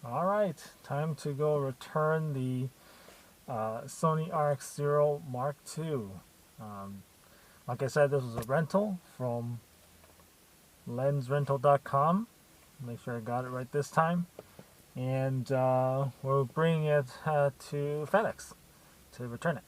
All right, time to go return the Sony RX0 Mark II. Um, like I said, this was a rental from lensrental.com. Make sure I got it right this time. And we're bringing it to FedEx to return it.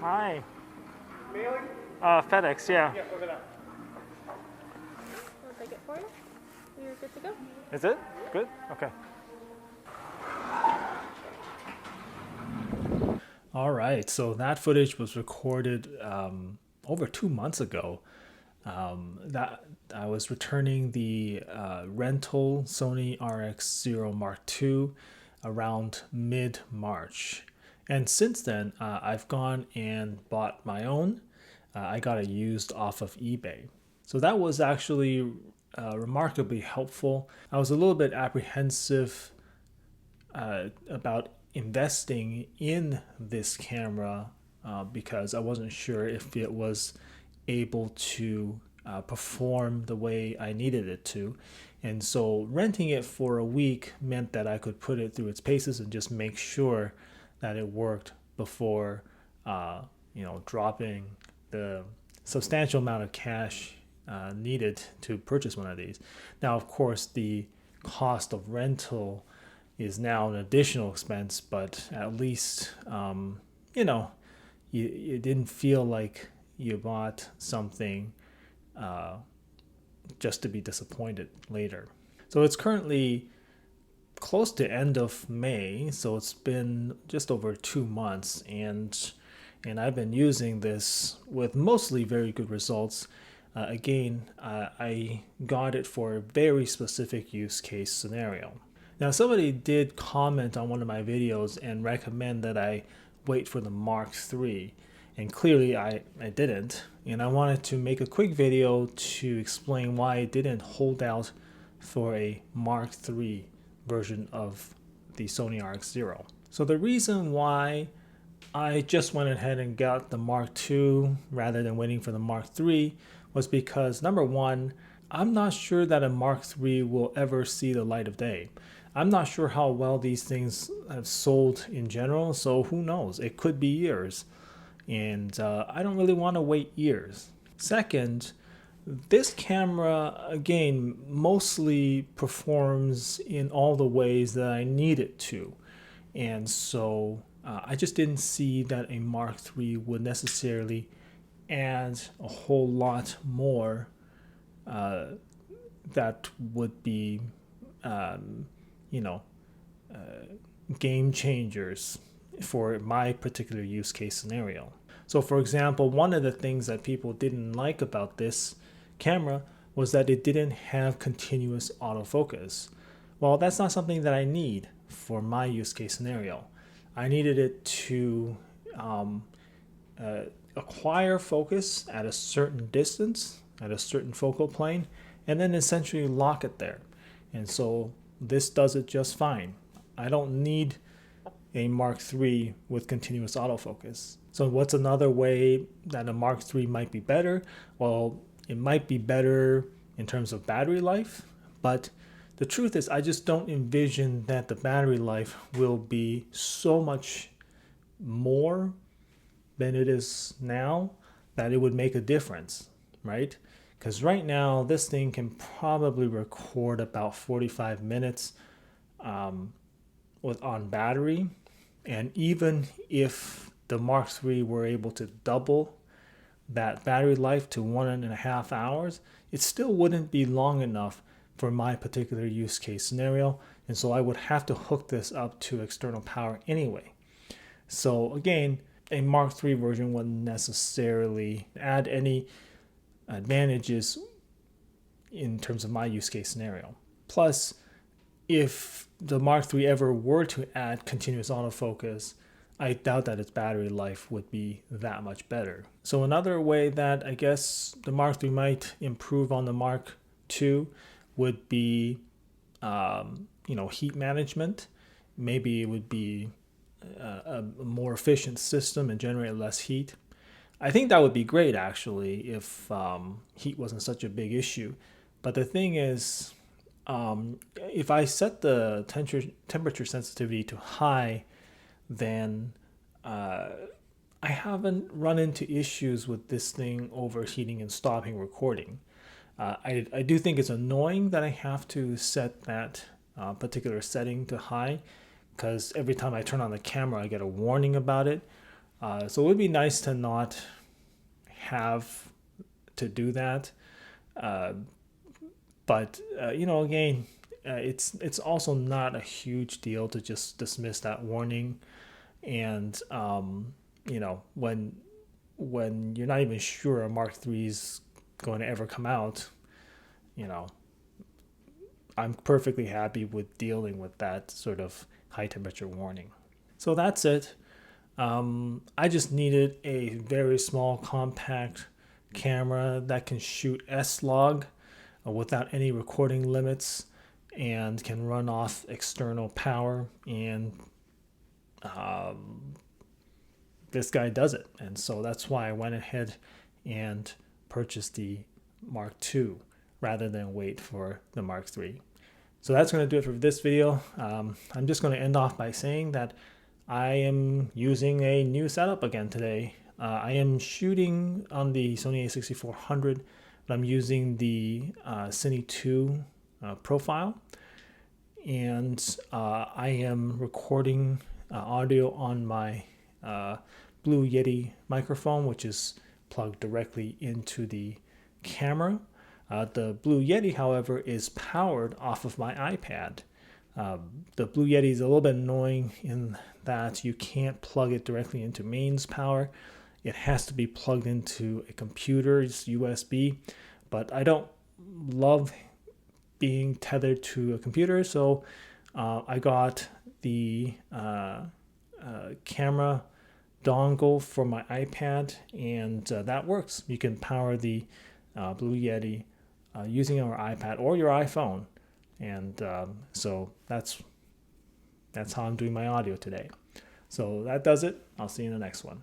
Hi. Mailing? FedEx, yeah. Yeah, over there. I'll take it for you. You're good to go. Is it? Good? Okay. All right, so that footage was recorded over 2 months ago. That I was returning the rental Sony RX0 Mark II around mid-March. And since then, I've gone and bought my own. I got it used off of eBay. So that was actually remarkably helpful. I was a little bit apprehensive about investing in this camera because I wasn't sure if it was able to perform the way I needed it to. And so renting it for a week meant that I could put it through its paces and just make sure that it worked before dropping the substantial amount of cash needed to purchase one of these. Now, of course, the cost of rental is now an additional expense, but at least you didn't feel like you bought something just to be disappointed later. So it's currently close to end of May, so it's been just over 2 months, and I've been using this with mostly very good results. I got it for a very specific use case scenario. Now, somebody did comment on one of my videos and recommend that I wait for the Mark III, and clearly I didn't, and I wanted to make a quick video to explain why I didn't hold out for a Mark III version of the Sony RX0. So the reason why I just went ahead and got the Mark II rather than waiting for the Mark III was because, number one, I'm not sure that a Mark III will ever see the light of day. I'm not sure how well these things have sold in general, so who knows? It could be years. And I don't really want to wait years. Second, this camera, again, mostly performs in all the ways that I need it to. And so I just didn't see that a Mark III would necessarily add a whole lot more that would be, you know, game changers for my particular use case scenario. So, for example, one of the things that people didn't like about this camera was that it didn't have continuous autofocus. Well, that's not something that I need for my use case scenario. I needed it to acquire focus at a certain distance, at a certain focal plane, and then essentially lock it there. And so this does it just fine. I don't need a Mark III with continuous autofocus. So what's another way that a Mark III might be better? Well, it might be better in terms of battery life, but the truth is I just don't envision that the battery life will be so much more than it is now that it would make a difference, right? Because right now this thing can probably record about 45 minutes on battery, and even if the Mark III were able to double that battery life to 1.5 hours, it still wouldn't be long enough for my particular use case scenario, and so I would have to hook this up to external power anyway. So again, a Mark III version wouldn't necessarily add any advantages in terms of my use case scenario. Plus, if the Mark III ever were to add continuous autofocus, I doubt that its battery life would be that much better. So another way that I guess the Mark III might improve on the Mark II would be, heat management. Maybe it would be a more efficient system and generate less heat. I think that would be great actually if heat wasn't such a big issue. But the thing is, if I set the temperature sensitivity to high, then I haven't run into issues with this thing overheating and stopping recording. I do think it's annoying that I have to set that particular setting to high because every time I turn on the camera, I get a warning about it. So it would be nice to not have to do that. Uh, but again, it's also not a huge deal to just dismiss that warning. And when you're not even sure a Mark III is going to ever come out, you know, I'm perfectly happy with dealing with that sort of high temperature warning. So that's it. I just needed a very small compact camera that can shoot S-Log without any recording limits and can run off external power. And this guy does it. And so that's why I went ahead and purchased the Mark II rather than wait for the Mark III. So that's going to do it for this video. I'm just going to end off by saying that I am using a new setup again today. I am shooting on the Sony a6400, but I'm using the Cine 2 profile. And I am recording audio on my Blue Yeti microphone, which is plugged directly into the camera. The Blue Yeti, however, is powered off of my iPad. The Blue Yeti is a little bit annoying in that you can't plug it directly into mains power. It has to be plugged into a computer's USB, but I don't love being tethered to a computer, so I got the camera dongle for my iPad, and that works. You can power the Blue Yeti using your iPad or your iPhone, and so that's how I'm doing my audio today. So that does it. I'll see you in the next one.